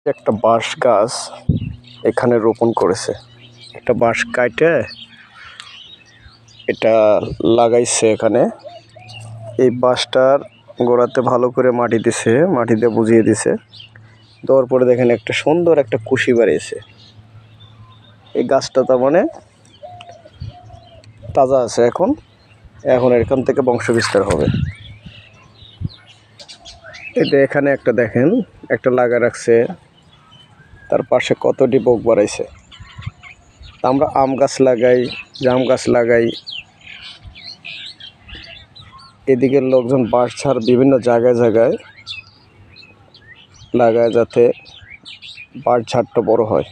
একটা বাঁশ গাছ এখানে রোপণ করেছে। একটা বাঁশ কাটে এটা লাগাইছে এখানে। এই বাঁশটার গোড়াতে ভালো করে মাটি দিছে, মাটি দিয়ে বুঝিয়ে দিছে। দেওয়ার পরে দেখেন একটা সুন্দর একটা কুশি বাড়িয়েছে। এই গাছটা তার মানে তাজা আছে এখন এখান থেকে বংশ বিস্তার হবে। এটা এখানে একটা দেখেন একটা লাগা রাখছে, তার পাশে কতটি বোক বাড়াইছে। আমরা আম গাছ লাগাই, জাম গাছ লাগাই, এদিকের লোকজন বাঁশ ঝাড় বিভিন্ন জায়গায় জায়গায় লাগায় যাতে বাঁশ ঝাড়টা বড় হয়।